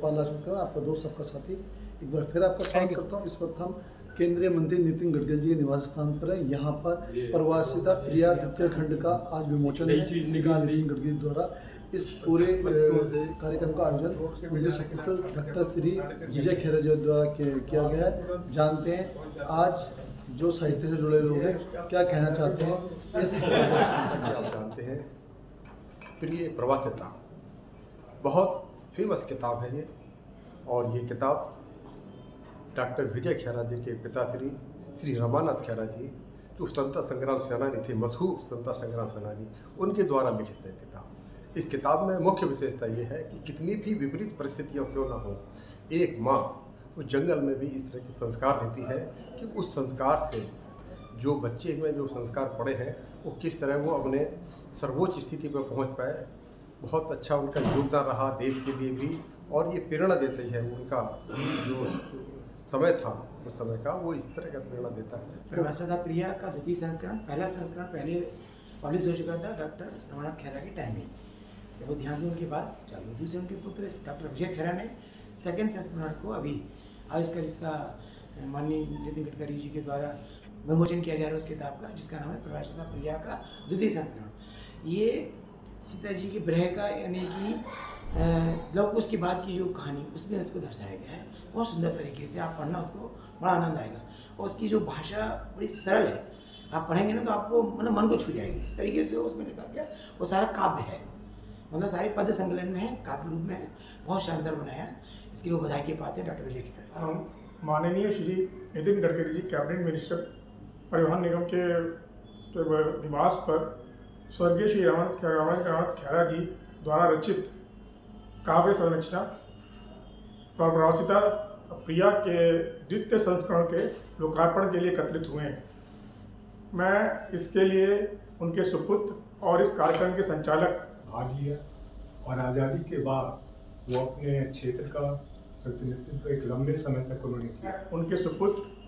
गोपाल राजपूत, आपका दोस्त, आपका साथी, एक बार फिर आपका स्वागत करता हूँ। इस वक्त हम केंद्रीय मंत्री नितिन गडकरी जी के निवास स्थान पर है। यहाँ पर प्रवासिता प्रिया द्वितीय खंड का आज विमोचन है। नितिन गडकरी द्वारा इस पूरे कार्यक्रम का आयोजन उनके सुपुत्र डॉक्टर श्री विजय खेरा जी द्वारा किया गया है। जानते हैं आज जो साहित्य से जुड़े लोग हैं क्या कहना चाहते हैं इस। आप जानते हैं प्रिय प्रवासिता बहुत फेमस किताब है ये, और ये किताब डॉक्टर विजय खेरा जी के पिता श्री रमानाथ खेरा जी, जो स्वतंत्रता संग्राम सेनानी थे, मशहूर स्वतंत्रता संग्राम सेनानी, उनके द्वारा लिखित है किताब। इस किताब में मुख्य विशेषता ये है कि कितनी भी विपरीत परिस्थितियाँ क्यों ना हो, एक माँ उस जंगल में भी इस तरह के संस्कार देती है कि उस संस्कार से जो बच्चे में जो संस्कार पड़े हैं वो किस तरह वो अपने सर्वोच्च स्थिति पर पहुँच पाए। बहुत अच्छा उनका योगदान रहा देश के लिए भी, और ये प्रेरणा देती है। उनका जो समय था उस समय का, वो इस तरह का प्रेरणा देता है। प्रवासिता प्रिया का द्वितीय संस्करण, पहला संस्करण पहले पब्लिश हो चुका था डॉक्टर रमानाथ खेरा के टाइम में, जब वो ध्यान उनके बाद चालू। दूसरे उनके पुत्र डॉक्टर विजय खेरा ने सेकेंड संस्करण को अभी आविष्कार, जिसका माननीय नितिन गडकरी जी के द्वारा विमोचन किया जा रहा है उस किताब का, जिसका नाम है प्रवासिता प्रिया का द्वितीय संस्करण। ये सीता जी के ब्रह का, यानी कि लव कुश के बाद की जो कहानी, उसमें उसको दर्शाया गया है बहुत सुंदर तरीके से। आप पढ़ना, उसको बड़ा आनंद आएगा, और उसकी जो भाषा बड़ी सरल है। आप पढ़ेंगे ना तो आपको मतलब मन को छू जाएगी। इस तरीके से उसमें लिखा गया, वो सारा काव्य है, मतलब सारे पद संकलन में है, काव्य रूप में है, बहुत शानदार बनाया। इसकी वो बधाई के पात्र डॉक्टर विजय खेरा। माननीय श्री नितिन गडकरी जी कैबिनेट मिनिस्टर परिवहन निगम के निवास पर स्वर्गीय श्री रमानाथ खेरा जी द्वारा रचित काव्य संरचना प्रवासिता प्रिया के द्वितीय संस्करण के लोकार्पण के लिए एकत्रित हुए हैं। मैं इसके लिए उनके सुपुत्र और इस कार्यक्रम के संचालक भाग लिया, और आज़ादी के बाद वो अपने क्षेत्र का प्रतिनिधित्व एक लंबे समय तक उन्होंने किया। उनके सुपुत्र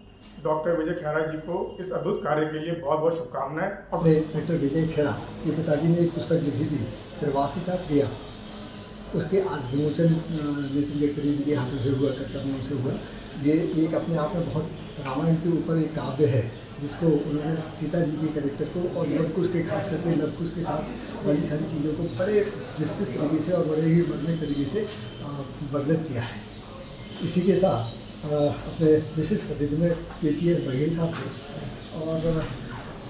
डॉक्टर विजय खेरा जी को इस अद्भुत कार्य के लिए बहुत बहुत शुभकामनाएं। अपने डॉक्टर विजय खेरा के पिताजी ने एक पुस्तक लिखी थी प्रवासिता प्रिया, उसके आज विमोचन नितिन गडकरी जी के हाथों से हुआ, कर्तव्यों से हुआ। ये एक अपने आप में बहुत रामायण के ऊपर एक काव्य है, जिसको उन्होंने सीता जी के कैरेक्टर को और लवकुश के, खास करके लवकुश के साथ बड़ी सारी चीज़ों को बड़े विस्तृत तरीके से और बड़े ही वर्णित तरीके से वर्णित किया है। इसी के साथ अपने विशिष्ट अतिथि में KPS बघेल साहब थे, और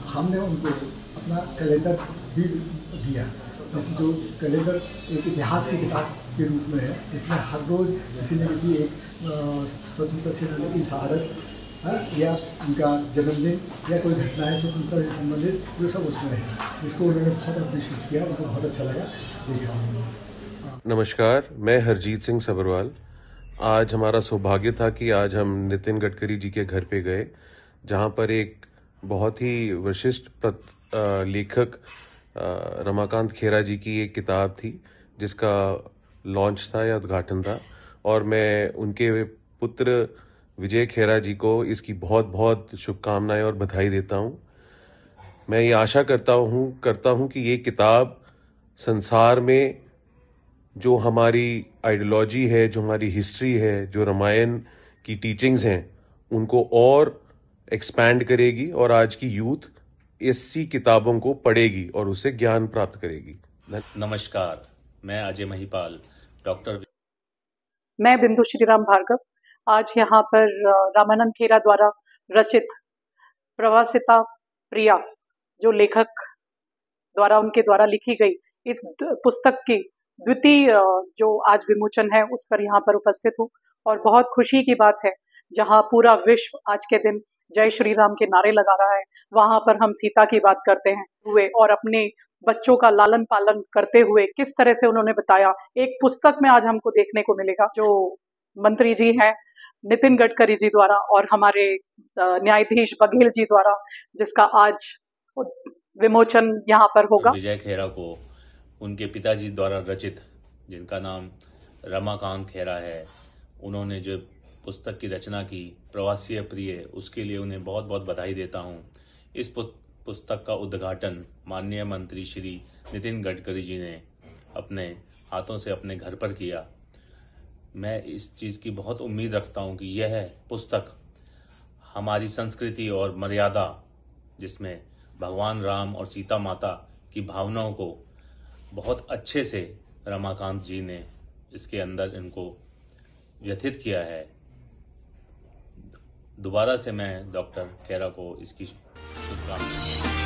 हमने उनको अपना कैलेंडर भी दिया, जिस जो कैलेंडर एक इतिहास की किताब के रूप में है। इसमें हर रोज़ किसी न किसी एक स्वतंत्रता सेनानी की शहादत या उनका जन्मदिन या कोई घटनाएं स्वतंत्रता से संबंधित, जो सब उसमें है, जिसको उन्होंने बहुत अप्रिशिएट किया, उनको बहुत अच्छा लगा देखा। नमस्कार, मैं हरजीत सिंह सब्रवाल। आज हमारा सौभाग्य था कि आज हम नितिन गडकरी जी के घर पे गए, जहां पर एक बहुत ही विशिष्ट लेखक रमाकांत खेरा जी की एक किताब थी, जिसका लॉन्च था या उद्घाटन था, और मैं उनके पुत्र विजय खेरा जी को इसकी बहुत बहुत शुभकामनाएं और बधाई देता हूं। मैं ये आशा करता हूं कि ये किताब संसार में जो हमारी आइडियोलॉजी है, जो हमारी हिस्ट्री है, जो रामायण की टीचिंग्स हैं, उनको और एक्सपैंड करेगी, और आज की यूथ इसी किताबों को पढ़ेगी और उससे ज्ञान प्राप्त करेगी। नमस्कार, मैं अजय महिपाल, डॉक्टर। मैं बिंदु श्रीराम भार्गव। आज यहाँ पर रामानंद खेरा द्वारा रचित प्रवासिता प्रिया, जो लेखक द्वारा उनके द्वारा लिखी गई इस पुस्तक की द्वितीय जो आज विमोचन है, उस पर यहाँ पर उपस्थित हूँ, और बहुत खुशी की बात है, जहाँ पूरा विश्व आज के दिन जय श्री राम के नारे लगा रहा है, वहां पर हम सीता की बात करते हैं हुए, और अपने बच्चों का लालन पालन करते हुए किस तरह से उन्होंने बताया, एक पुस्तक में आज हमको देखने को मिलेगा। जो मंत्री जी हैं नितिन गडकरी जी द्वारा और हमारे न्यायाधीश बघेल जी द्वारा, जिसका आज विमोचन यहाँ पर होगा। विजय खेरा को उनके पिताजी द्वारा रचित, जिनका नाम रमाकांत खेरा है, उन्होंने जो पुस्तक की रचना की प्रवासी प्रिय, उसके लिए उन्हें बहुत बहुत बधाई देता हूं। इस पुस्तक का उद्घाटन माननीय मंत्री श्री नितिन गडकरी जी ने अपने हाथों से अपने घर पर किया। मैं इस चीज़ की बहुत उम्मीद रखता हूं कि यह पुस्तक हमारी संस्कृति और मर्यादा, जिसमें भगवान राम और सीता माता की भावनाओं को बहुत अच्छे से रमाकांत जी ने इसके अंदर इनको व्यथित किया है। दोबारा से मैं डॉक्टर खेरा को इसकी शुभकामनाएं।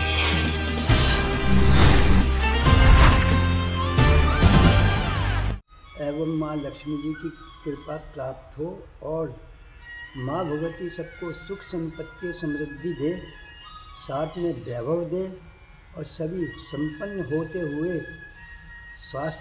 एवं माँ लक्ष्मी जी की कृपा प्राप्त हो और माँ भगवती सबको सुख संपत्ति समृद्धि दे, साथ में वैभव दे और सभी संपन्न होते हुए स्वास्थ्य